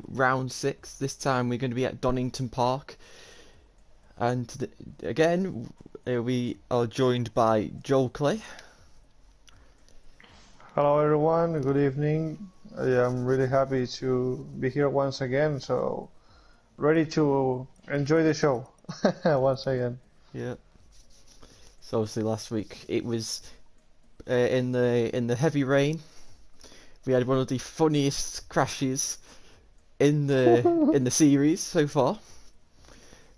round 6. This time we're going to be at Donington Park, and again we are joined by Joel Clay. Hello everyone, good evening. I am really happy to be here once again, so ready to enjoy the show once again. Yeah. So obviously last week it was in the heavy rain. We had one of the funniest crashes in the series so far.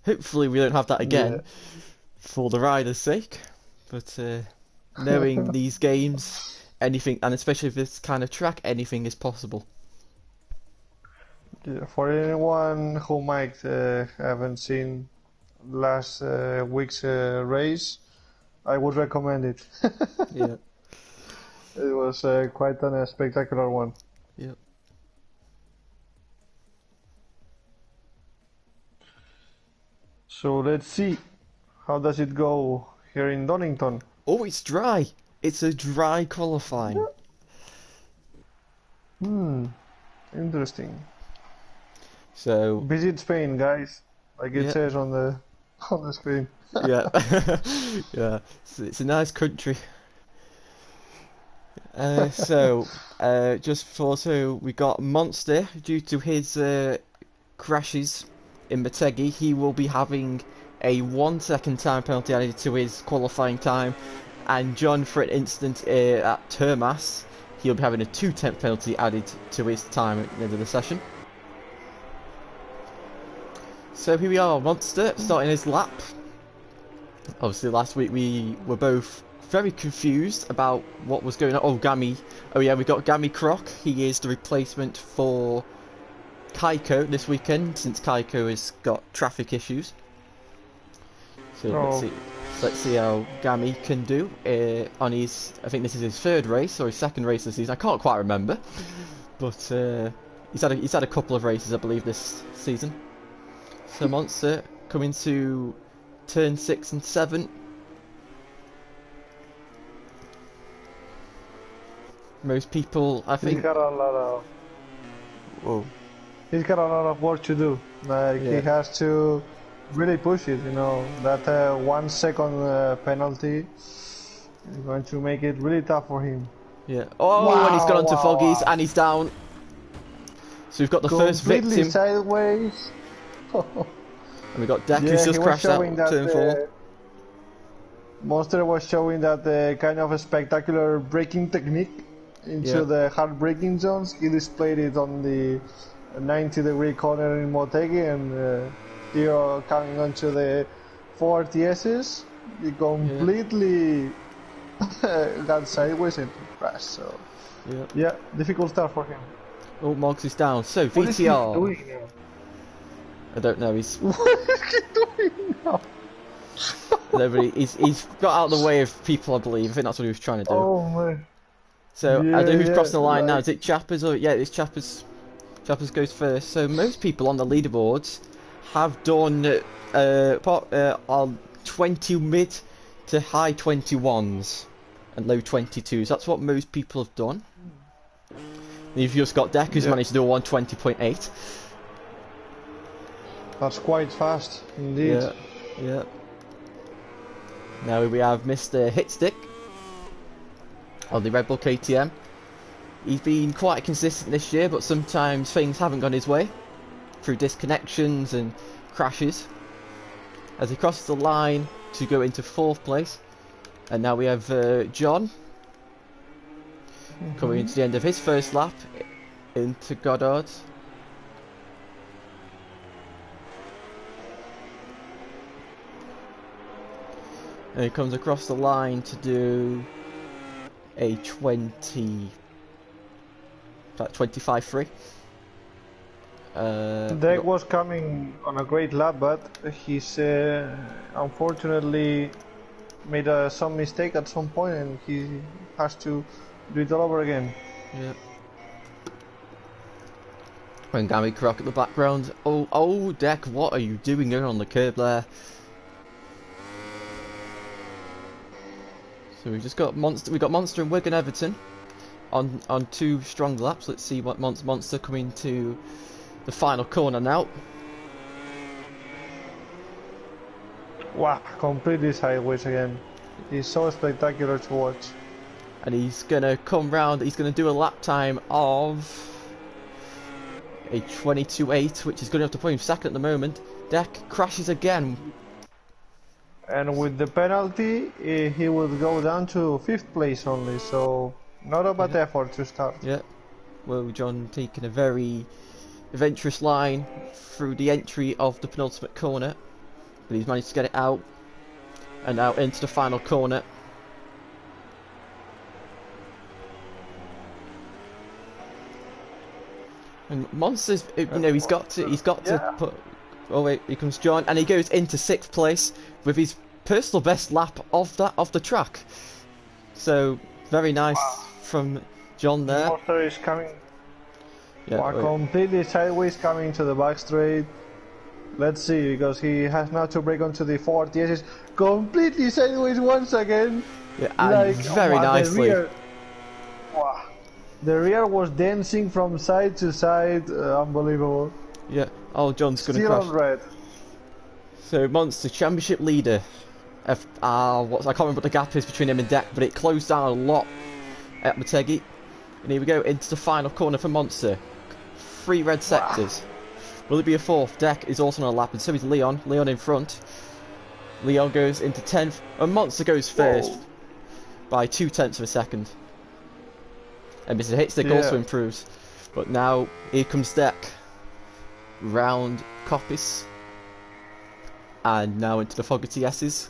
Hopefully we don't have that again for the riders' sake. But knowing these games, anything, and especially with this kind of track, anything is possible. Yeah, for anyone who might haven't seen last week's race, I would recommend it. Yeah. It was quite a spectacular one. Yep. So let's see, how does it go here in Donington? Oh, it's dry. It's a dry qualifying. Interesting. So Visit Spain, guys, like it says on the screen. yeah, yeah. It's a nice country. So we got Monster due to his crashes in Motegi. He will be having a 1 second time penalty added to his qualifying time, and John, for an incident at Termas, he'll be having a 2/10 penalty added to his time at the end of the session. So here we are, Monster starting his lap. Obviously last week we were both very confused about what was going on. Oh, Gami. Oh yeah, we got Gami Croc. He is the replacement for Kaiko this weekend, since Kaiko has got traffic issues. So let's see how Gami can do on his, I think this is his 3rd race or his 2nd race this season. I can't quite remember, but he's had a couple of races, I believe, this season. So Monster coming to turn 6 and 7. Most people, I think. He's got a lot of. Whoa. He's got a lot of work to do. Like he has to really push it. You know that 1 second penalty is going to make it really tough for him. Yeah. Oh, wow, and he's gone onto Foggies and he's down. So we've got the first victim. Sideways. And we got Deck who's just crashed out turn 4. Monster was showing that kind of a spectacular braking technique into the hard braking zones. He displayed it on the 90-degree corner in Motegi, and here coming onto the 4 TSs, he completely got sideways and crashed. So yeah, difficult start for him. Oh, Moggs is down. So VTR. What is he doing now? I don't know. He's. What is he doing now? He's got out of the way of people, I believe. I think that's what he was trying to do. Oh man. So I don't know who's crossing the line now. Is it Chappers or it's Chappers? Chappers goes first. So most people on the leaderboards have done on 20 mid to high 21s and low 22s. That's what most people have done. You've just got Deck who's managed to do a 120.8. That's quite fast indeed. Yeah. Now we have Mr. Hitstick on the Red Bull KTM. He's been quite consistent this year, but sometimes things haven't gone his way through disconnections and crashes. As he crosses the line to go into 4th place, and now we have John coming into the end of his first lap into Goddard. And he comes across the line to do a 25.3. Deck was coming on a great lap, but he's unfortunately made some mistake at some point, and he has to do it all over again. Yeah. And Gami Croc at the background. Oh, Deck, what are you doing there on the curb there? So we've just got Monster. We've got Monster and Wigan Everton on 2 strong laps. Let's see what Monster coming to the final corner now. Wow, completely sideways again. He's so spectacular to watch. And he's gonna come round, he's gonna do a lap time of a 22.8, which is good enough to put him second at the moment. Deck crashes again. And with the penalty, he would go down to 5th place only, so not a bad effort to start. Yeah, well, John taking a very adventurous line through the entry of the penultimate corner, but he's managed to get it out, and now into the final corner. And Monsters, you know, he's got to put. Oh wait, here comes John, and he goes into 6th place with his personal best lap of the track. So very nice from John there. Monster is coming. Yeah, completely sideways coming to the back straight. Let's see, because he has now to break onto the 4th. Yes, he's completely sideways once again. Yeah, and very nicely. The rear was dancing from side to side. Unbelievable. Yeah. Oh, John's gonna Still crash. on red. So Monster Championship leader. I can't remember what the gap is between him and Deck, but it closed down a lot at Motegi. And here we go into the final corner for Monster. 3 red sectors. Will it be a 4th? Deck is also on a lap, and so is Leon. Leon in front. Leon goes into 10th, and Monster goes first by 0.2 of a second. And Mr. Hitstick also improves. But now, here comes Deck. Round Coppice. And now into the Fogarty S's.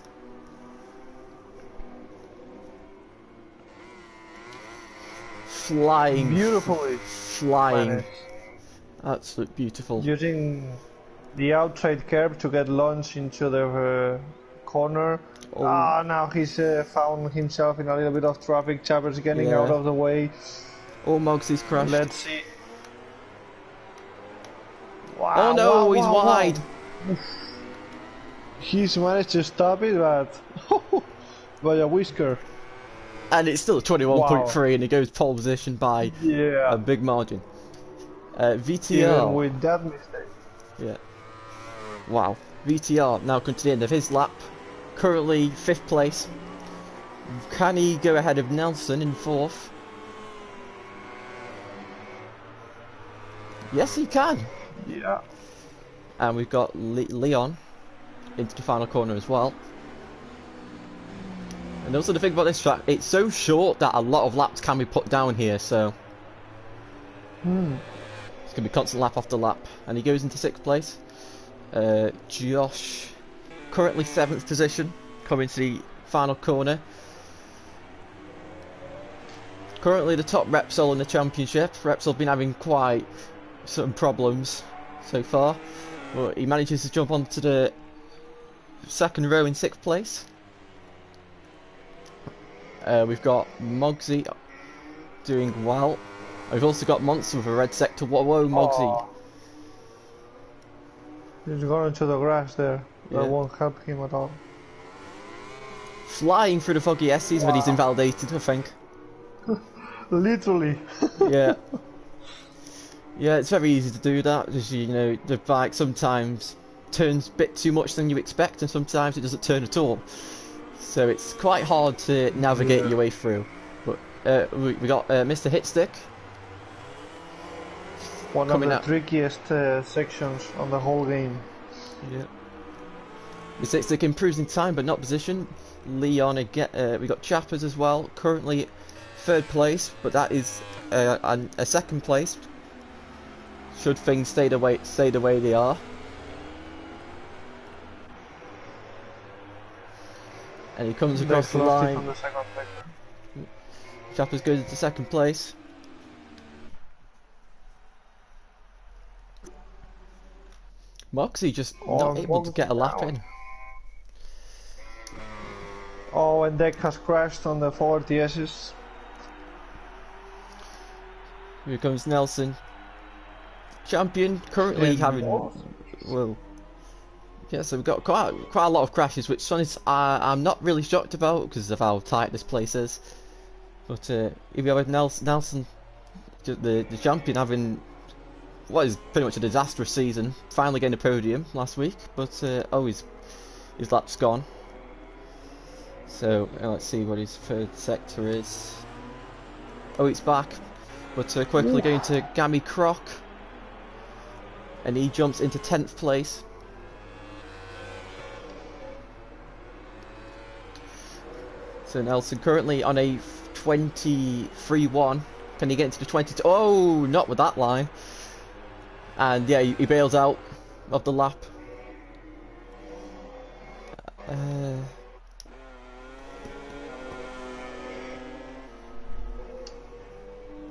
Flying. Beautifully. Flying. Managed. Absolute beautiful. Using the outside curb to get launched into the corner. Now he's found himself in a little bit of traffic. Chapper's getting out of the way. Oh, Mogsy's crashed. Let's see. Wow, oh no, he's wide. He's managed to stop it, but by a whisker. And it's still a 21.3, and he goes pole position by a big margin. VTR. Even with that mistake. Yeah. Wow. VTR now come to the end of his lap. Currently 5th place. Can he go ahead of Nelson in 4th? Yes, he can. Yeah. And we've got Leon into the final corner as well. And also the thing about this track, it's so short that a lot of laps can be put down here, so it's going to be constant lap after lap. And he goes into 6th place. Josh, currently 7th position, coming to the final corner. Currently the top Repsol in the championship. Repsol been having quite some problems so far, but he manages to jump onto the 2nd row in 6th place. We've got Mogsy doing well. We've also got Monster with a red sector. Whoa, Mogsy. He's going into the grass there. That won't help him at all. Flying through the foggy S's, but he's invalidated, I think. Literally. Yeah. Yeah, it's very easy to do that, because, you know, the bike sometimes turns a bit too much than you expect, and sometimes it doesn't turn at all. So it's quite hard to navigate your way through. But we got Mr. Hitstick. One of the trickiest sections on the whole game. Yeah. Mr. Hitstick improves in time, but not position. Leon again. We got Chappers as well. Currently 3rd place, but that is a 2nd place. Should things stay the way they are. And he comes across the line. From the Chappers goes into 2nd place. Moxie just not able to get a lap in. Oh, and Deck has crashed on the 40 S's. Here comes Nelson. Champion, currently having... Well... Yeah, so we've got quite a lot of crashes, which I'm not really shocked about because of how tight this place is. But if you have Nelson, the champion, having what is pretty much a disastrous season. Finally getting a podium last week, but oh, his lap's gone. So let's see what his third sector is. Oh, it's back, but quickly going to Gammy Croc, and he jumps into 10th place. So Nelson currently on a 23-1. Can he get into the 22? Oh, not with that line. And yeah, he bails out of the lap.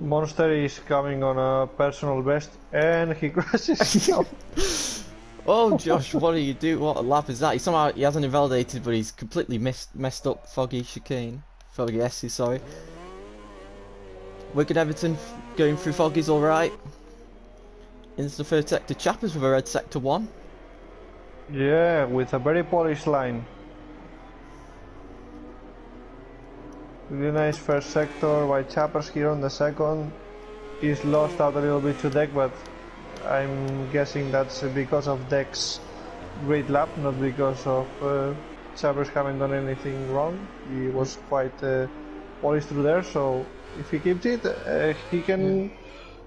Monster is coming on a personal best, and he crashes. Oh, Josh, what do you do? What a lap is that? He hasn't invalidated, but he's completely messed up Foggy chicane. Foggy S, sorry. Wigan Everton going through Foggy's alright. Into the third sector. Chappers with a red sector 1. Yeah, with a very polished line. Really nice first sector by Chappers here on the second. He's lost out a little bit to Deck, but I'm guessing that's because of Deck's great lap, not because of Chappers having done anything wrong. He was quite polished through there, so if he keeps it, he can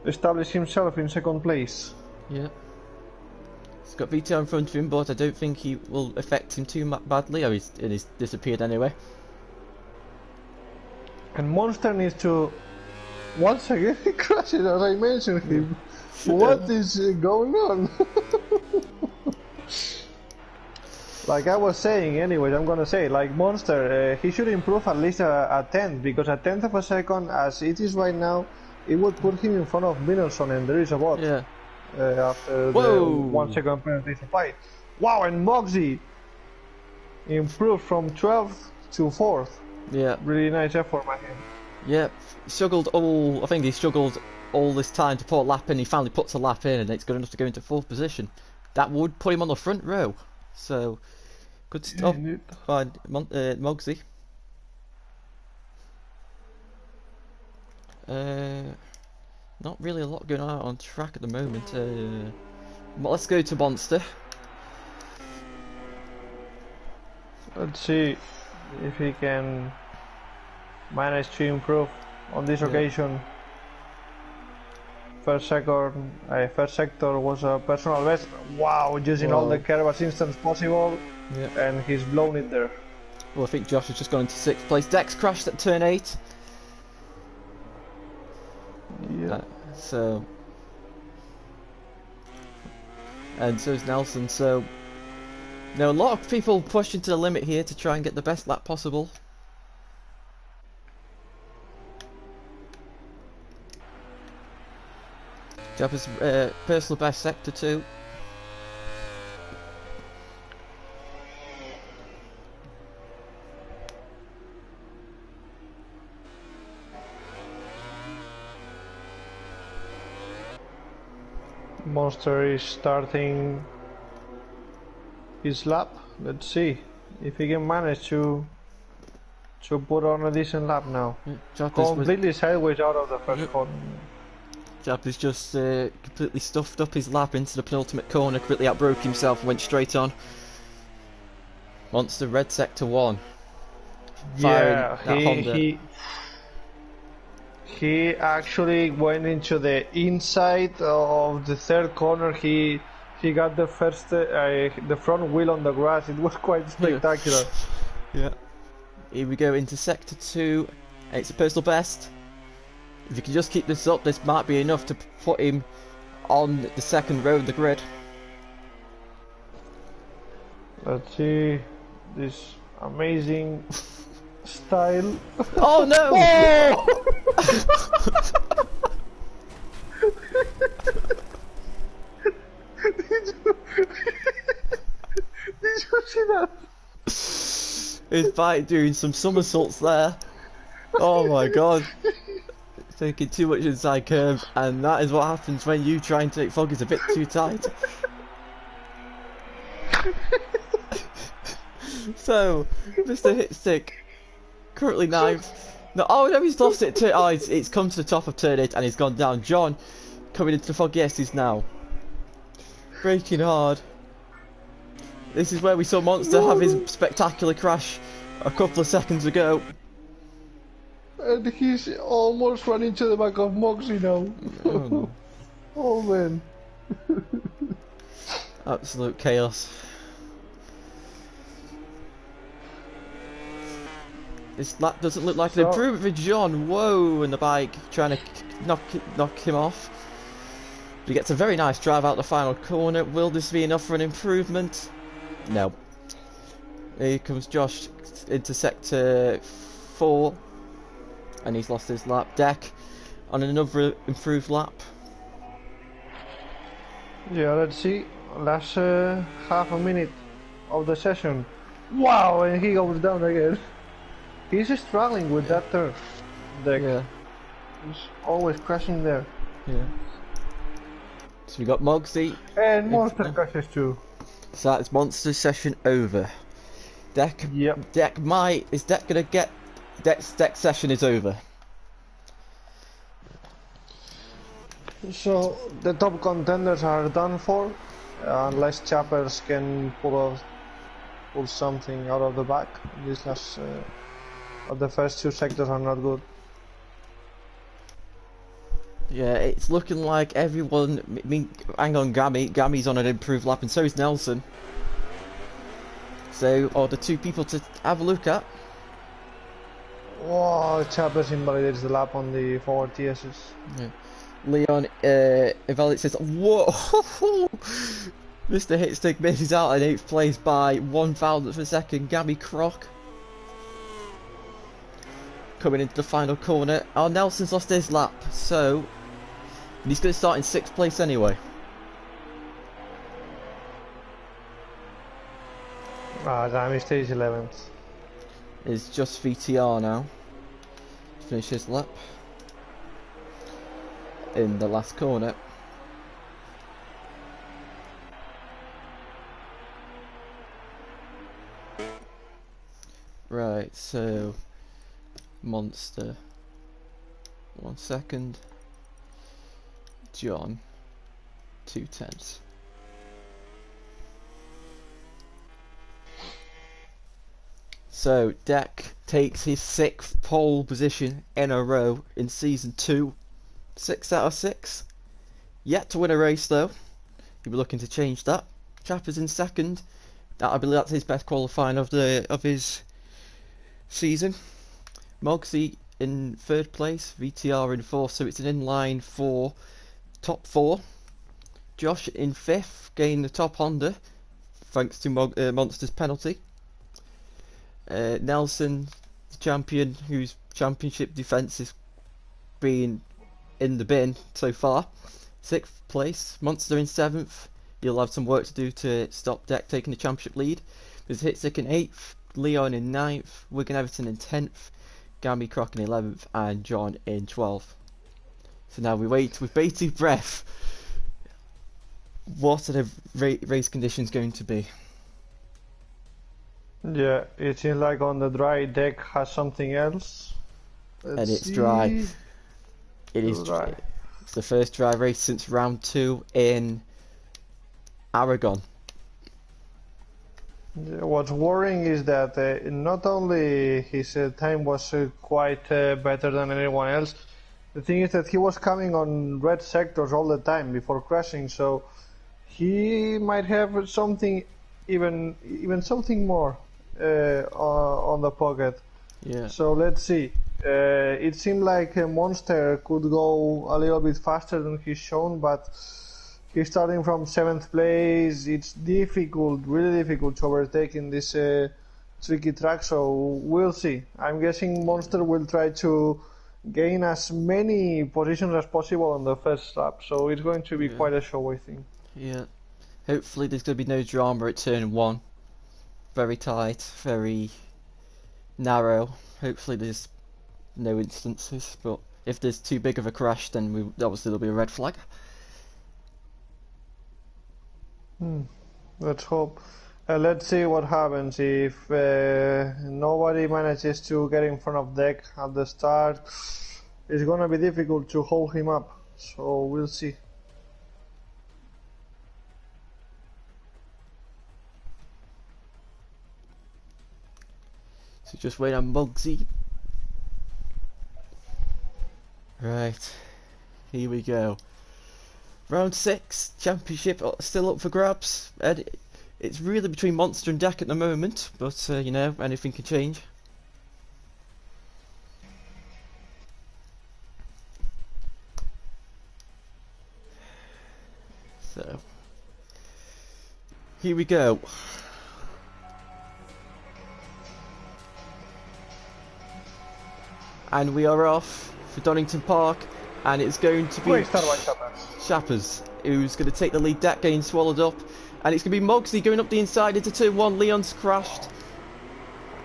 establish himself in second place. Yeah. He's got VTR in front of him, but I don't think he will affect him too badly. Oh, he's disappeared anyway. And Monster needs to... Once again he crashes, as I mentioned him. What is going on? Like I was saying, anyways, I'm gonna say, like Monster, he should improve at least a 10th, because a 10th of a second, as it is right now, it would put him in front of Middleton, and there is a bot. Yeah. After the 1 second penalty fight. Wow, and Moxie improved from 12th to 4th. Yeah. Really nice effort by him. Yeah. I think he struggled all this time to put a lap in. He finally puts a lap in, and it's good enough to go into 4th position. That would put him on the front row. So, good stuff by Mogsy. Not really a lot going on track at the moment. Let's go to Monster. Let's see if he can manage to improve on this occasion. First sector was a personal best. Wow, using all the curve as instant possible, and he's blown it there. Well, I think Josh has just gone into 6th place. Dex crashed at turn 8. Yeah. And so is Nelson. So, a lot of people pushing to the limit here to try and get the best lap possible. Jabba's personal best sector 2. Monster is starting his lap. Let's see if he can manage to put on a decent lap now. Completely sideways out of the first corner. Jabba's just completely stuffed up his lap into the penultimate corner, completely outbroke himself and went straight on. Monster red sector 1. Yeah, he actually went into the inside of the third corner. He got the front wheel on the grass. It was quite spectacular. Yeah. Here we go into sector 2. It's a personal best. If you can just keep this up, this might be enough to put him on the second row of the grid. Let's see this amazing style. Oh no! Did you see that? His bike doing some somersaults there. Oh my god. Taking too much inside curve, and that is what happens when you try and take Foggy's a bit too tight. So, Mr. Hitstick, currently 9th. No, oh no, he's lost it. It's come to the top of turn 8 and he's gone down. John coming into the VollGazzRacing now. Braking hard. This is where we saw Monster have his spectacular crash a couple of seconds ago. And he's almost running to the back of Moxie now. Oh, no. Oh man. Absolute chaos. This lap doesn't look like an improvement for John. Whoa, and the bike trying to knock him off. But he gets a very nice drive out the final corner. Will this be enough for an improvement? No. Here comes Josh into sector 4. And he's lost his lap. Deck on another improved lap. Yeah, let's see. Last half a minute of the session. Wow, and he goes down again. He's struggling with that turn. Deck. Yeah. He's always crashing there. Yeah. So we got Mogsy. And Monster crashes too. So that's Monster session over. Deck. Yep. Deck is Deck gonna get Deck session is over. So the top contenders are done for, unless Chappers can pull something out of the back. These last, the first 2 sectors are not good. Yeah, it's looking like everyone. I mean, hang on, Gammy's on an improved lap, and so is Nelson. So, are the 2 people to have a look at? Wow, Chappers invalidates the lap on the forward TSs. Yeah. Leon invalidates says, whoa! Mr. Hitstick misses out in 8th place by 1,000th of a second. Gammy Croc coming into the final corner. Oh, Nelson's lost his lap, so he's going to start in 6th place anyway. Ah, damn, he stays 11th. It's just VTR now. Finish his lap in the last corner. Right, so Monster 1 second, John 2/10. So Deck takes his 6th pole position in a row in season 2. 6 out of 6. Yet to win a race though. He'll be looking to change that. Chapper's in 2nd. I believe that's his best qualifying of his season. Mogsy in 3rd place. VTR in 4th. So it's an inline for top 4. Josh in 5th, gained the top Honda thanks to Monster's penalty. Nelson, the champion, whose championship defence is being in the bin so far. 6th place. Monster in 7th. He'll have some work to do to stop Deck taking the championship lead. There's Hitstick in 8th, Leon in 9th, Wigan Everton in 10th, Gammy Croc in 11th, and John in 12th. So now we wait with bated breath. What are the race conditions going to be? Yeah, it seems like on the dry Deck has something else. And it's dry. It is dry. It's the first dry race since round 2 in Aragon. Yeah, what's worrying is that not only his time was quite better than anyone else, the thing is that he was coming on red sectors all the time before crashing, so he might have something, even something more on the pocket. Yeah. So let's see. It seemed like Monster could go a little bit faster than he's shown, but he's starting from 7th place. It's difficult, really difficult to overtake in this tricky track, so we'll see. I'm guessing Monster will try to gain as many positions as possible on the first lap, so it's going to be quite a show, I think. Yeah. Hopefully there's going to be no drama at turn 1. Very tight, very narrow. Hopefully there's no instances, but if there's too big of a crash, then obviously there'll be a red flag. Let's hope. Let's see what happens if nobody manages to get in front of Deck at the start. It's gonna be difficult to hold him up, so we'll see. So just wait on Muggsy. Right, here we go. Round 6, championship still up for grabs. And it's really between Monster and Deck at the moment, but you know, anything can change. So, here we go. And we are off for Donington Park, and it's going to be Shappers who's going to take the lead. Deck getting swallowed up, and it's going to be Muggsy going up the inside into turn 1. Leon's crashed,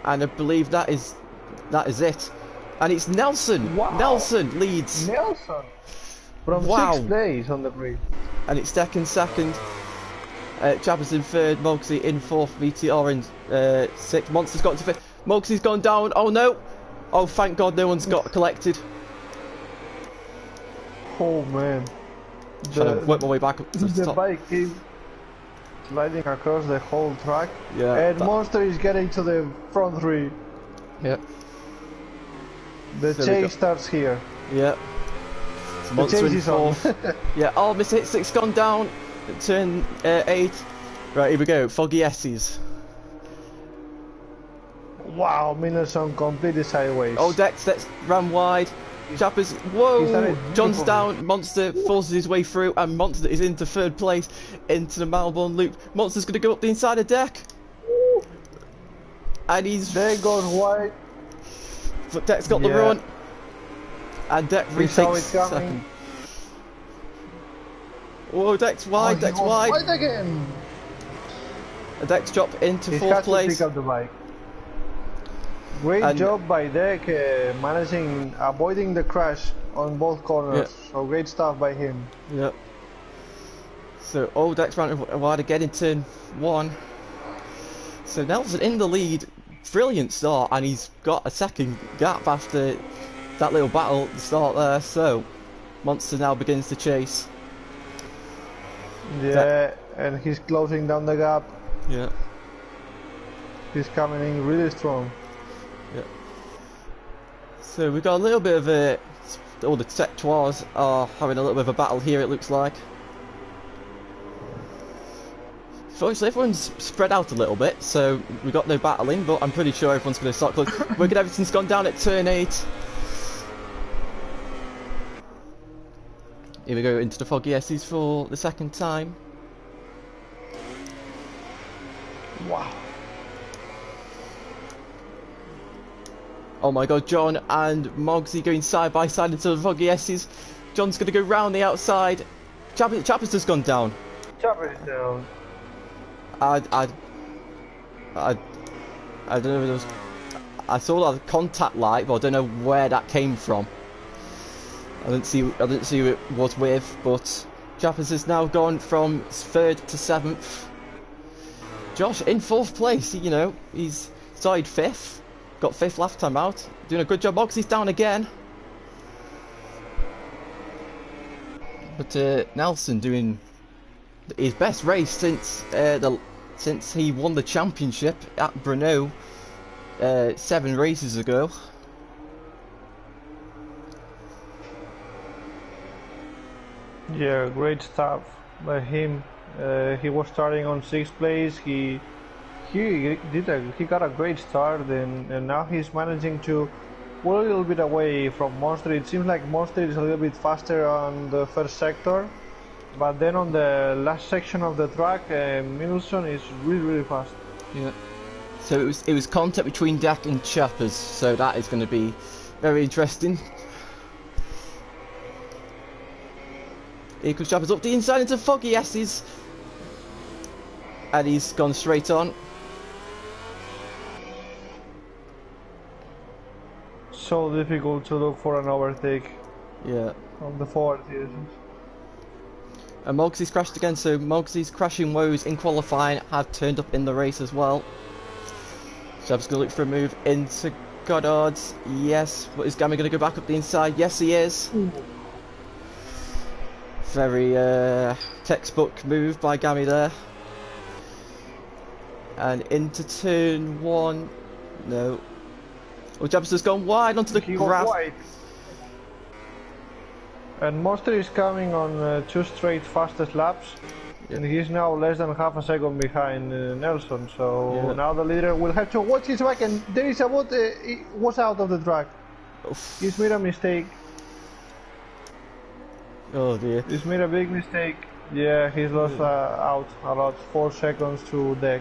and I believe that is it. And it's Nelson. Wow. Nelson leads. Nelson from 6th place on the grid. And it's Deck in 2nd. Chappers in 3rd. Muggsy in 4th. VTR in 6th. Monster's got to 5th. Muggsy's gone down. Oh no! Oh, thank God no one's got collected. Oh man. Trying to work my way back up to the top. Bike is sliding across the whole track. Yeah. And Monster is getting to the front 3. Yep. The chase starts here. Yep. So The Monster chase in is on. 4th. Yeah, oh, Miss Hit 6 gone down. Turn 8. Right, here we go. Foggy S's. Wow, Minelson completely sideways. Oh, Dex ran wide. Chappers, whoa! John's down. Monster forces his way through, and Monster is into 3rd place, into the Malborn loop. Monster's going to go up the inside of Deck. And he's... There goes wide. But Deck's got the run. And Deck retakes second. Whoa, Deck's wide, Deck's wide. Wide again. And Deck's dropped into 4th He has to place. pick up the bike. Great job by Deck, avoiding the crash on both corners. Yeah. So great stuff by him. Yep. So, oh, Deck's ran wide again in turn 1. So Nelson in the lead. Brilliant start, and he's got a second gap after that little battle at the start there. So, Monster now begins to chase. Yeah, and he's closing down the gap. Yeah. He's coming in really strong. Yeah. So we've got a little bit of a... all the sectoirs are having a little bit of a battle here, it looks like. Fortunately, everyone's spread out a little bit, so we've got no battling, but I'm pretty sure everyone's going to start close. Wicked Everton's gone down at turn 8. Here we go into the Foggy S's for the 2nd time. Wow. Oh my God, John and Muggsy going side by side into the Foggy S's. John's going to go round the outside. Chappers has gone down. Chappers is down. I don't know if there was... I saw that contact light, but I don't know where that came from. I didn't see who it was with, but Chappers has now gone from 3rd to 7th. Josh in 4th place, you know, he's started 5th, got 5th last time out, doing a good job. Moggsy's down again. But Nelson doing his best race since he won the championship at Brno 7 races ago. Yeah, great stuff by him. He was starting on 6th place. He got a great start, and now he's managing to pull a little bit away from Monster. It seems like Monster is a little bit faster on the first sector, but then on the last section of the track, Minelson is really fast. Yeah. So it was contact between Deck and Chappers. So that is going to be very interesting. Here comes Chappers up the inside into Foggy S's. And he's gone straight on. So difficult to look for an overtake. Yeah. On the forward here. And Moggsy's crashed again, so Moggsy's crashing woes in qualifying have turned up in the race as well. Chappers going to look for a move into Goddard's. Yes, but is Gammy going to go back up the inside? Yes, he is. Ooh. Very textbook move by Gammy there. And into turn 1. No. Well, Jabs has gone wide onto the He got grass. wide. And Monster is coming on 2 straight fastest laps. Yeah. And he's now less than half a second behind Nelson. So Yeah. now the leader will have to watch his back. And there is a bot. He was out of the track. Oof. He's made a mistake. Oh dear. He's made a big mistake. Yeah, he's lost out a lot. 4 seconds to deck.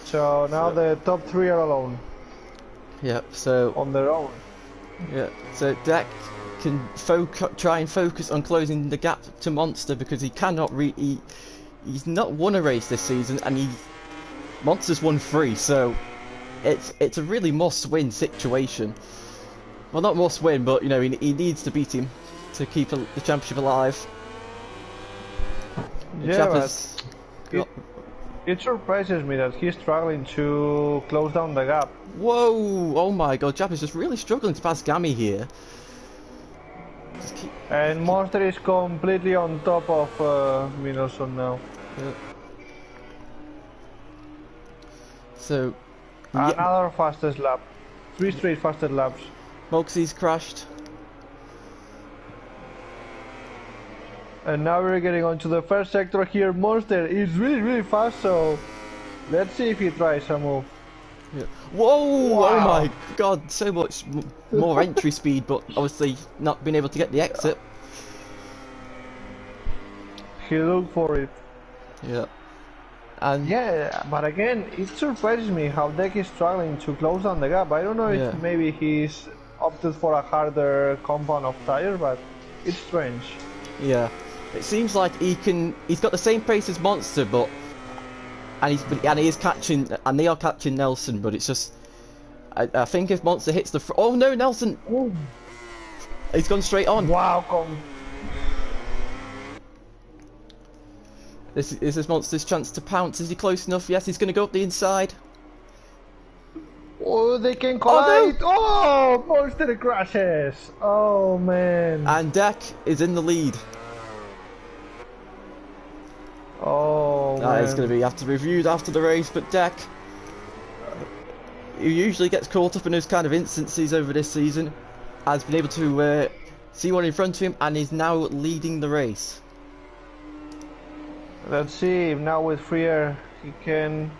So now the top 3 are alone. Yep. So On their own. yeah. So Deck can try and focus on closing the gap to Monster because he cannot he's not won a race this season, and Monster's won 3. So it's a really must-win situation. Well, not must-win, but you know he needs to beat him to keep the championship alive. Yeah, but it surprises me that he's struggling to close down the gap. Whoa! Oh my God, Jap is just really struggling to pass Gammy here. And Monster is completely on top of Minelson now. Yeah. So Another fastest lap. 3 straight fastest laps. Moxie's crashed. And now we're getting onto the first sector here. Monster is really fast, so let's see if he tries a move. Yeah. Whoa! Wow. Oh my God, so much more entry speed, but obviously not being able to get the exit. He looked for it. Yeah. And Yeah, but again, it surprises me how Deck is struggling to close down the gap. I don't know Yeah. if maybe he's opted for a harder compound of tire, but it's strange. yeah, it seems like he's got the same pace as Monster, but he is catching, and they are catching Nelson, but it's just I think if Monster hits the oh no, Nelson! Ooh. He's gone straight on. Wow, This is Monster's chance to pounce. Is he close enough? Yes, he's going to go up the inside. Oh, they can collide! no. Oh, Monster crashes! Oh man! And Deck is in the lead. Oh That man! is going to have to be reviewed after the race, but Deck, who usually gets caught up in those kind of instances over this season, has been able to see one in front of him and is now leading the race. Let's see if now with free air he can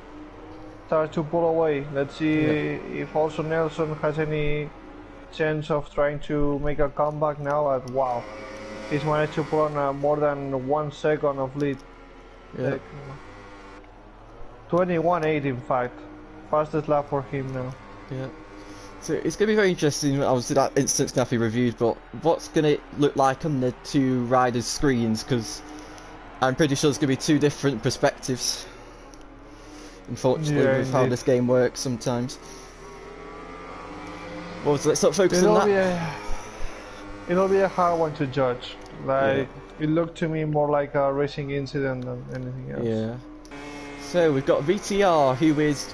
start to pull away. Let's see if also Nelson has any chance of trying to make a comeback now. Wow, he's managed to pull on more than 1 second of lead. Yeah. 21.8 in fact, fastest lap for him now. Yeah. So it's going to be very interesting. Obviously, that instance can have to be reviewed, but what's going to look like on the two riders' screens? Because I'm pretty sure there's going to be 2 different perspectives. Unfortunately, Yeah, with how indeed. this game works sometimes. Well, so let's not focus on that. It'll be a hard one to judge. Like it looked to me more like a racing incident than anything else. Yeah. So we've got VTR who is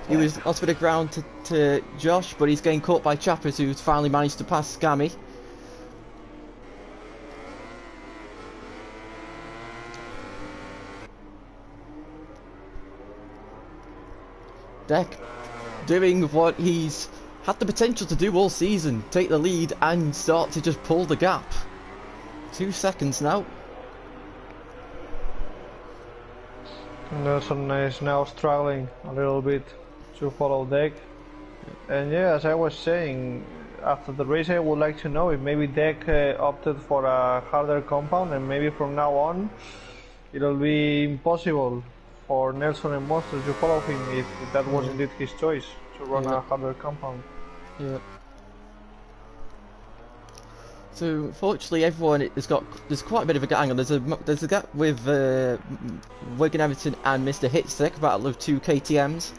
who is lost a bit of ground to Josh, but he's getting caught by Chappers, who's finally managed to pass Scammy. Deck doing what he's had the potential to do all season, take the lead and start to just pull the gap. 2 seconds now. Nelson is now struggling a little bit to follow Deck. And yeah, as I was saying, after the race I would like to know if maybe Deck opted for a harder compound, and maybe from now on it'll be impossible for Nelson and Monster to follow him if that was indeed his choice, to run a harder compound. Yeah. So unfortunately, everyone there's quite a bit of a gap. There's a gap with Wigan Everton and Mr. Hitstick, battle of 2 KTMs.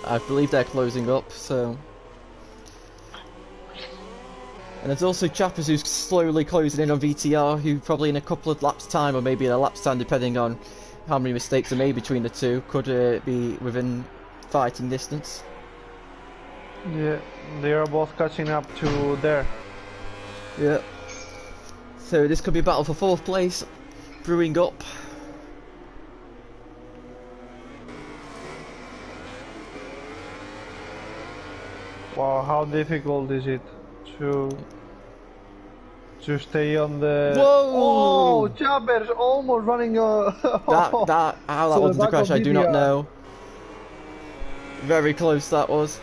I believe they're closing up. So, and there's also Chappers who's slowly closing in on VTR, who probably in a couple of laps time, or maybe in a lap's time, depending on how many mistakes are made between the two, could be within fighting distance. Yeah, they are both catching up to there. Yeah. So this could be a battle for 4th place, brewing up. Wow, how difficult is it to stay on the... Whoa! Oh, Chopper's almost running How that to wasn't the a back crash, of I do not DDR. know. Very close that was.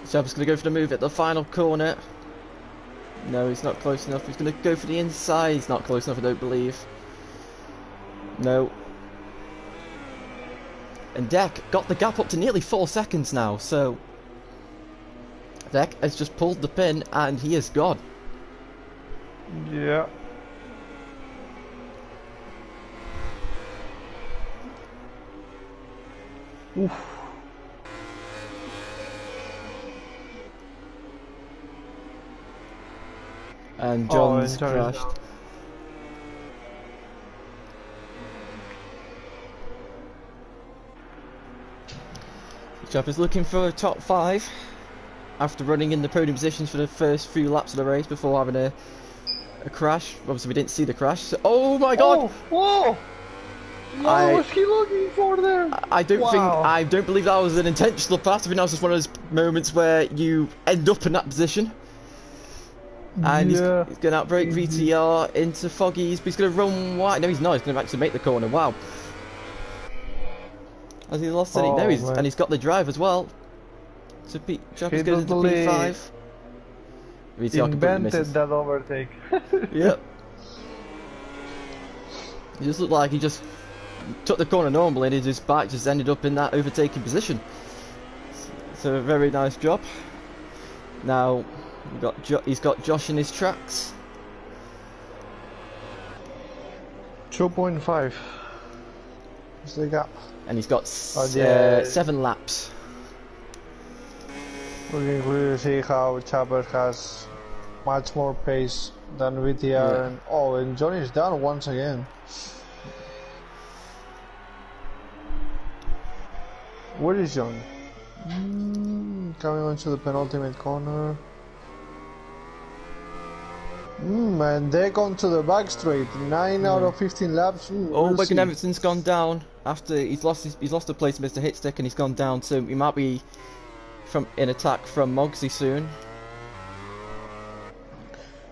Jab's going to go for the move at the final corner. No, he's not close enough. He's going to go for the inside. He's not close enough, I don't believe. No. And Deck got the gap up to nearly 4 seconds now, so... Deck has just pulled the pin and he is gone. Yeah. Oof. And John's crashed. Chap is looking for a top 5 after running in the podium positions for the first few laps of the race before having a crash. Obviously we didn't see the crash. So, oh my god! Oh, whoa! What was he looking for there? I don't believe that was an intentional pass. I think that was just one of those moments where you end up in that position. And he's going to outbrake VTR into Foggies, but he's going to run wide. No, he's not. He's going to actually make the corner. Wow. Has he lost any? No, and he's got the drive as well. So Chopper's going into P5. VTR invented that overtake. Yep. He just looked like he just took the corner normally and his bike just ended up in that overtaking position. So a very nice job. Now he's got Josh in his tracks. 2.5 is the gap. And he's got 7 laps. We can clearly see how Chopper has much more pace than VTR. Yeah. And Johnny's down once again. Where is John? Coming onto the penultimate corner. And they're going to the back straight. 9 out of 15 laps. Wigan Everton's gone down after he's lost the place of Mr. Hitstick and he's gone down, so he might be in attack from Mogsy soon.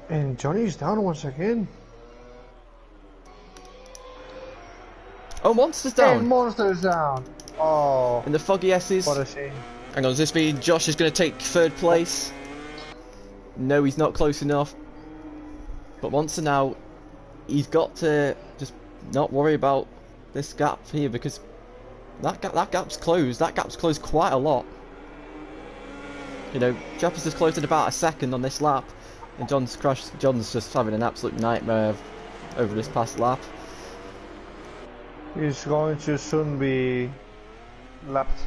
And Johnny's down once again. Oh, Monster's down. And Monster's down. Oh. In the Foggy S's. What a shame. Hang on, does this mean Josh is going to take 3rd place? No, he's not close enough. But Monster now, he's got to just not worry about this gap here because that gap's closed. That gap's closed quite a lot. You know, Chopper's just closed in about a second on this lap, and John's just having an absolute nightmare over this past lap. He's going to soon be lapped.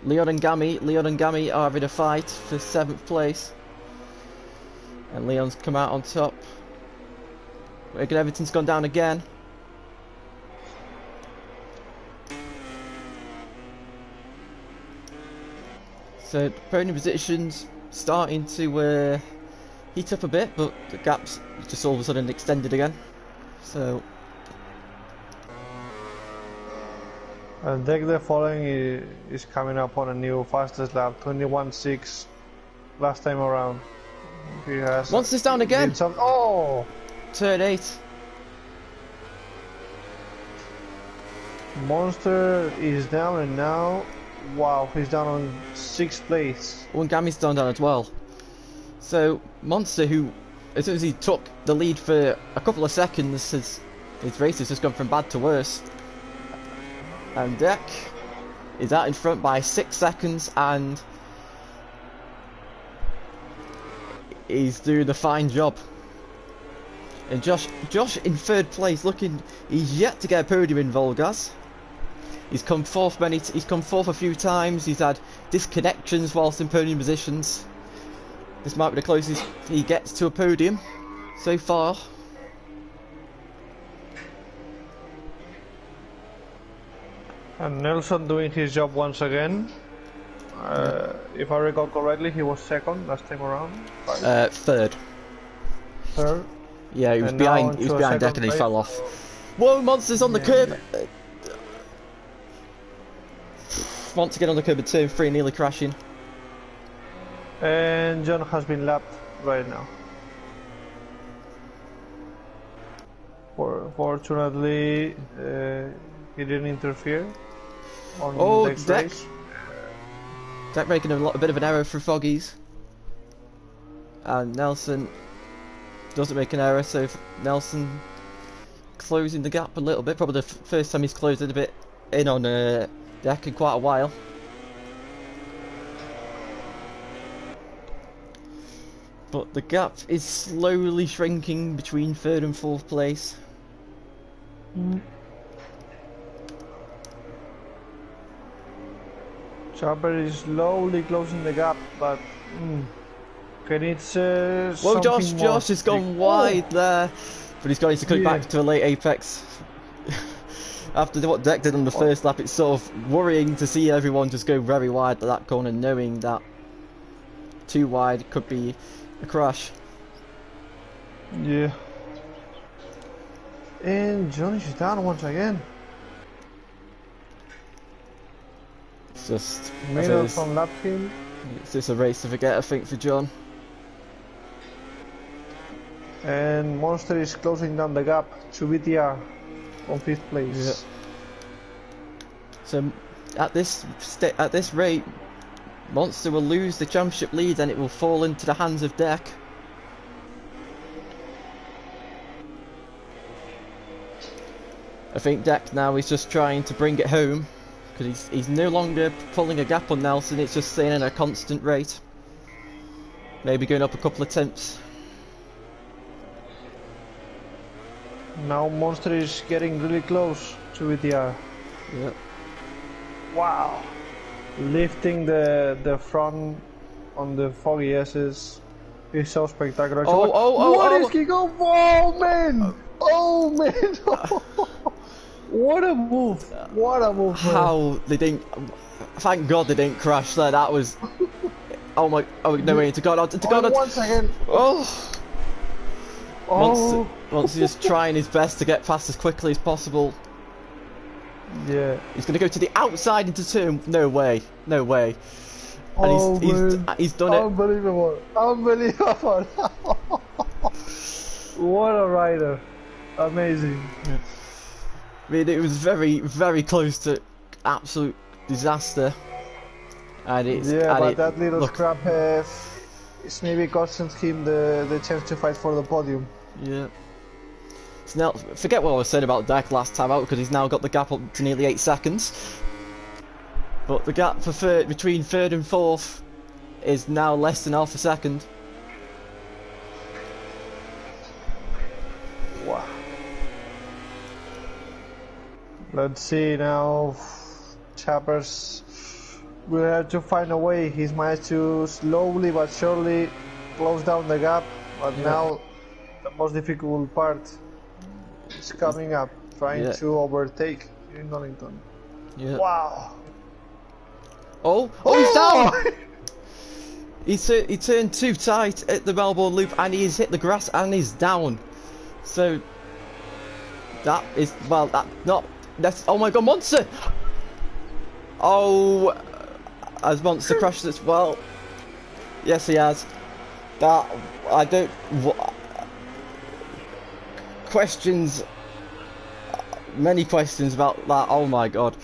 Leon and Gami are having a fight for 7th place. And Leon's come out on top. Wigan Everton's gone down again. So podium positions starting to heat up a bit, but the gap's just all of a sudden extended again. So And Deck the following is coming up on a new fastest lap, 21.6 last time around. He has Monster's down again. Oh! Turn 8. Monster is down and now, wow, he's down on 6th place. Oh, and Gami's down as well. So Monster, who as soon as he took the lead for a couple of seconds, his race has just gone from bad to worse. And Deck is out in front by 6 seconds, and he's doing a fine job. And Josh in 3rd place, he's yet to get a podium in VollGazz. He's come 4th he's come 4th a few times. He's had disconnections whilst in podium positions. This might be the closest he gets to a podium so far. And Nelson doing his job once again. If I recall correctly, he was 2nd last time around. 3rd. 3rd. Yeah, he was behind Deck and he fell off. Whoa, Monster's on the curb! once again on the curb at turn 3, nearly crashing. And John has been lapped right now. Fortunately, he didn't interfere on Deck's race. Deck making a bit of an error for Foggies. And Nelson doesn't make an error, so Nelson closing the gap a little bit. Probably the first time he's closed it a bit in on Deck in quite a while. But the gap is slowly shrinking between 3rd and 4th place. Chopper is slowly closing the gap, but can it well, Josh has gone wide there, but he's going to come back to a late apex. After what Deck did on the first lap, it's sort of worrying to see everyone just go very wide at that corner, knowing that too wide could be a crash. Yeah. And Johnny is down once again. It's just middle from lap team. It's just a race to forget, I think, for John. And Monster is closing down the gap to VTR on 5th place. Yeah. So at this rate, Monster will lose the championship lead and it will fall into the hands of Deck. I think Deck now is just trying to bring it home, because he's no longer pulling a gap on Nelson, it's just staying at a constant rate. Maybe going up a couple of tenths. Now Monster is getting really close to VTR. Yep. Wow. Lifting the front on the Foggy S's is so spectacular. What is he going for? Oh man! Oh man! What a move! What a move! Man. How they didn't? Thank God they didn't crash there. That was. Oh my! Oh no way! To God! To God! Once again. Oh. Once he's just trying his best to get past as quickly as possible. Yeah. He's going to go to the outside into turn. No way. No way. And he's done it. Unbelievable. Unbelievable. What a rider. Amazing. Yeah. I mean, it was very, very close to absolute disaster. And it's... Yeah, but that little scrap it's maybe costing him the chance to fight for the podium. Yeah. So now, forget what I was saying about Deck last time out, because he's now got the gap up to nearly 8 seconds. But the gap for between 3rd and 4th is now less than half a second. Wow. Let's see now. Chappers will have to find a way. He's managed to slowly but surely close down the gap, but now the most difficult part is coming up, trying to overtake in Donington. Yeah. Wow. Oh, he's down! He turned too tight at the Melbourne loop and he's hit the grass and he's down. So that is, well, that's oh my God, Monster! Oh, has Monster crashed as well? Yes, he has. That I don't. Many questions about that. Oh my God.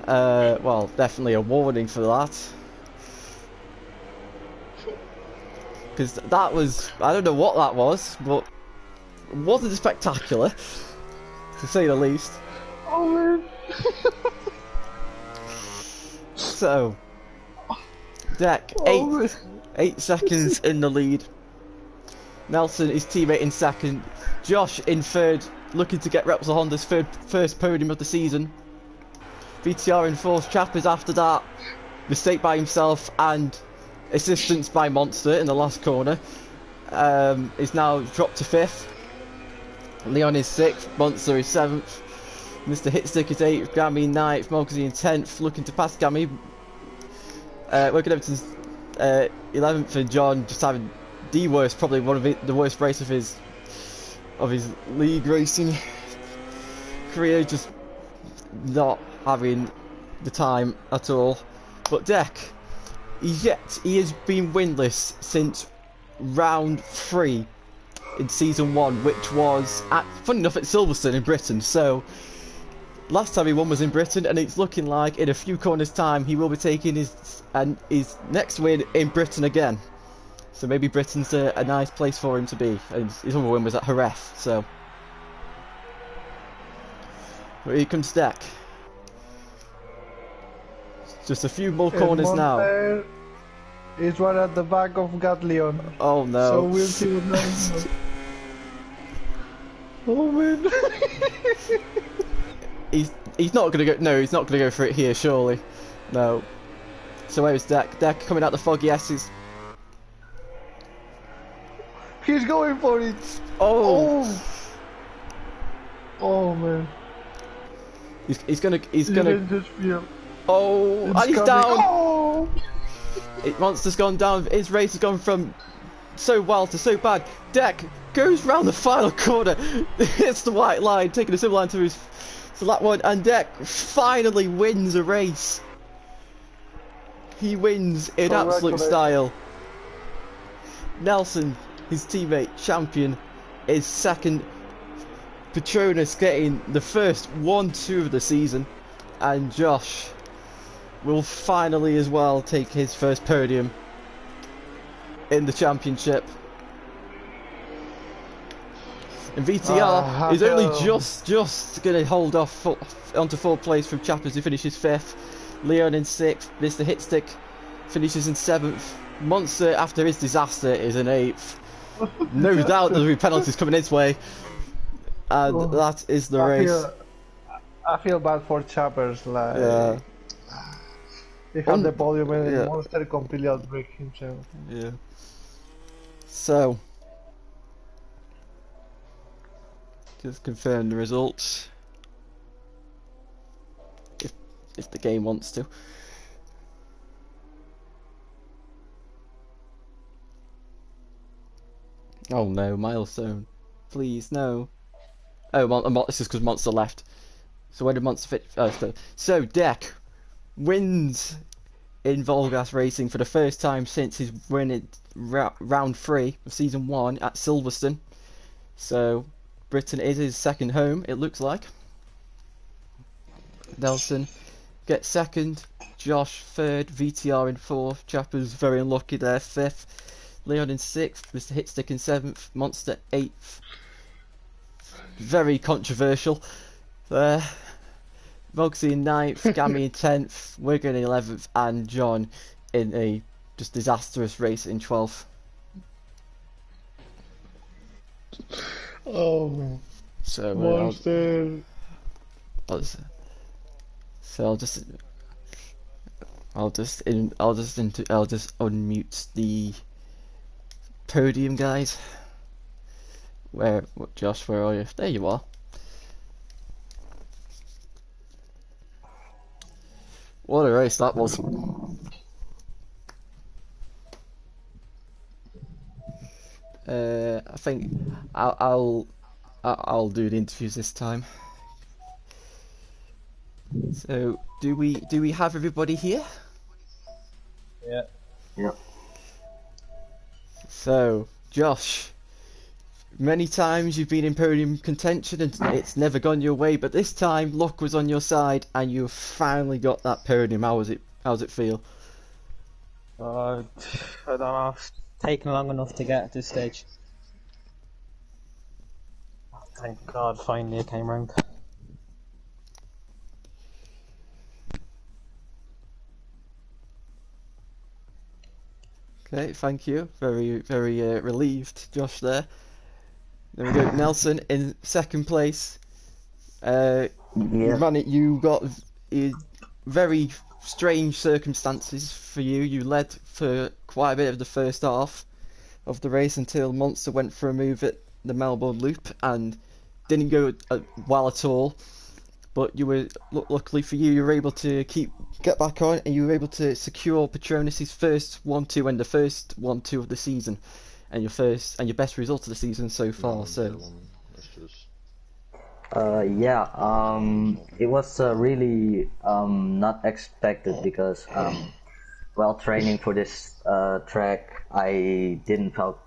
Well, definitely a warning for that. Because that was, I don't know what that was, but it wasn't spectacular, to say the least. Oh man. So, Deck, 8 seconds in the lead. Nelson, his teammate, in 2nd. Josh in 3rd, looking to get Repsol Honda's first podium of the season. VTR in 4th, Chappers after that. Mistake by himself and assistance by Monster in the last corner. Is now dropped to 5th. Leon is 6th, Monster is 7th. Mr. Hitstick is 8th, Gammy 9th, Mogsy in 10th, looking to pass Gammy. Working Everton's 11th, and John just having the worst, probably one of the worst race of his league racing career, just not having the time at all. But Deck, he has been winless since round 3 in season 1, which was funny enough at Silverstone in Britain. So last time he won was in Britain, and it's looking like in a few corners' time he will be taking his next win in Britain again. So maybe Britain's a nice place for him to be. And his other win was at Jerez. So but here comes Deck. Just a few more corners now. Is right at the back of Gatlion. Oh no. So we'll see what happens. Oh man. He's not gonna go. No, he's not gonna go for it here. Surely, no. So where's Deck? Deck coming out the foggy S's. He's going for it. Oh. Oh man. He's gonna. Oh, it's and he's coming. down. Oh. Monster's gone down. His race has gone from so wild to so bad. Deck goes round the final corner, hits the white line, taking a similar line to his lap one, and Deck finally wins a race. He wins in absolute style. Nelson, his teammate, champion, is second. Petronas getting the first 1-2 of the season, and Josh will finally as well take his first podium in the championship. And VTR is only just going to hold off onto 4th place from Chappers, who finishes 5th. Leon in 6th. Mr. Hitstick finishes in 7th. Monster, after his disaster, is in 8th. No doubt there'll be penalties coming his way. And that is the race. I feel bad for Chappers. Like, yeah. He had the podium and the Monster completely outbreak himself. Yeah. So, just confirm the results. If the game wants to. Oh no, milestone. Please, no. Oh, this is because Monster left. So where did Monster fit? Oh, so Deck wins in VollGazzRacing for the first time since his win in round 3 of season 1 at Silverstone. So Britain is his second home, it looks like. Nelson gets 2nd, Josh 3rd, VTR in 4th, Chappers very unlucky there, 5th, Leon in 6th, Mr. Hitstick in 7th, Monster 8th. Very controversial there. Mogsy in 9th, Gammy in 10th, Wigan in 11th, and John in a just disastrous race in 12th. Oh man. So Monster. I'll just unmute the podium, guys. Josh, where are you? There you are. What a race that was. I think I'll do the interviews this time. So do we have everybody here? Yeah. Yep. So Josh, many times you've been in podium contention and it's never gone your way, but this time luck was on your side and you finally got that podium. How's it feel? I don't know. It's taken long enough to get at this stage. Thank God, finally it came round. Okay, thank you. Very relieved, Josh. There we go. Nelson in 2nd place. You got very strange circumstances for you. You led for quite a bit of the first half of the race until Monster went for a move at the Melbourne Loop and didn't go well at all. But you were luckily for you, you were able to get back on, and you were able to secure Petronas' first 1-2 and the first 1-2 of the season, and your best result of the season so far. Yeah, it was really not expected because while training for this track, I didn't felt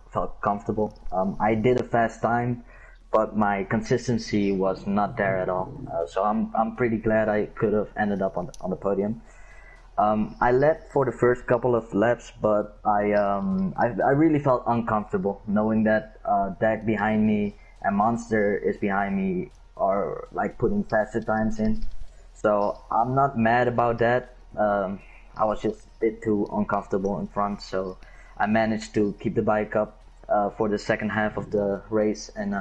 comfortable. I did a fast time, but my consistency was not there at all. So I'm pretty glad I could have ended up on the podium. I led for the first couple of laps, but I really felt uncomfortable knowing that Dak behind me and Monster is behind me are like putting faster times in. So I'm not mad about that. I was just a bit too uncomfortable in front, so I managed to keep the bike up for the second half of the race and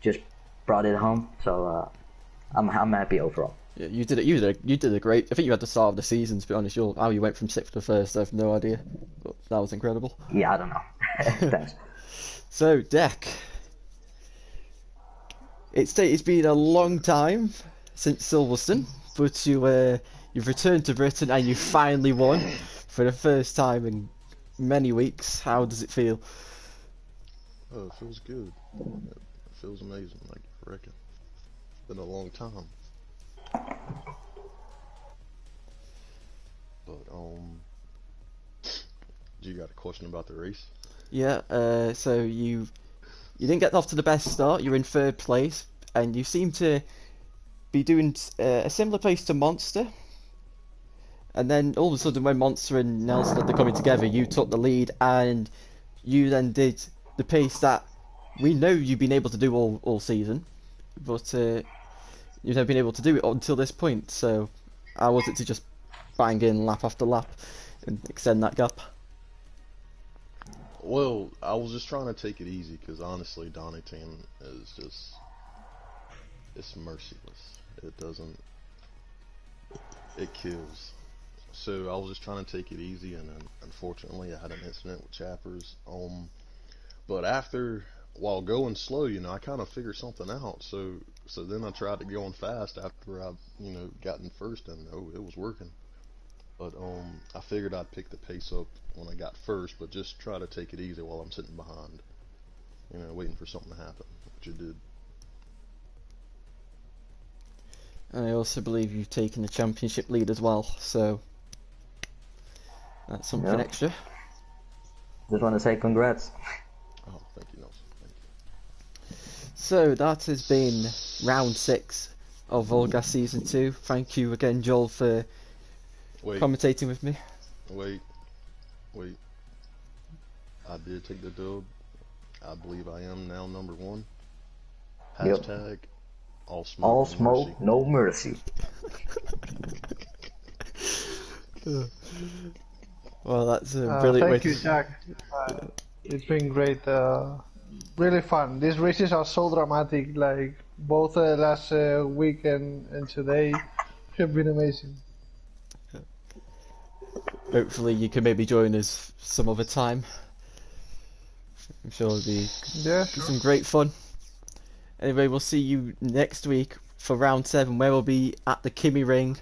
just brought it home. So I'm happy overall. Yeah, you did it. You did a great. I think you had the start of the season. To be honest, how you went from sixth to first, I have no idea. But that was incredible. Yeah, I don't know. Thanks. So, Deck, it's been a long time since Silverstone, but you've returned to Britain and you finally won for the first time in many weeks. How does it feel? Oh, it feels good. It feels amazing, like you reckon. It's been a long time. But you got a question about the race? Yeah. So you didn't get off to the best start. You're in third place, and you seem to be doing a similar pace to Monster. And then all of a sudden, when Monster and Nelson started coming together, you took the lead, and you then did the pace that we know you've been able to do all season, but you've never been able to do it until this point. So, how was it to just bang in lap after lap and extend that gap? Well, I was just trying to take it easy because honestly, Donington is just, it's merciless. It kills. So I was just trying to take it easy, and then unfortunately I had an incident with Chappers. But while going slow, I kind of figured something out. So then I tried to go on fast after I, gotten first, and it was working. But I figured I'd pick the pace up when I got first, but just try to take it easy while I'm sitting behind, waiting for something to happen, which it did. And I also believe you've taken the championship lead as well, so that's something extra. Just want to say congrats. Oh, thank you, Nelson. Thank you. So that has been round 6 of VollGazz Season 2. Thank you again, Joel, for commentating with me. Wait. I did take the dub. I believe I am now number 1. Hashtag all smoke, no mercy. Well, that's a brilliant way Thank you, Jack. It's been great. Really fun. These races are so dramatic. Like both last week and today have been amazing. Hopefully you can maybe join us some other time. I'm sure it'll be some great fun. Anyway, we'll see you next week for round 7, where we'll be at the Kimi Ring,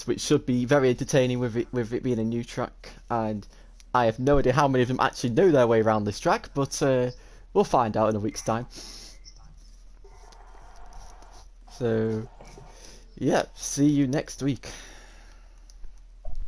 which should be very entertaining with it being a new track. And I have no idea how many of them actually know their way around this track, but we'll find out in a week's time. So, yeah, see you next week.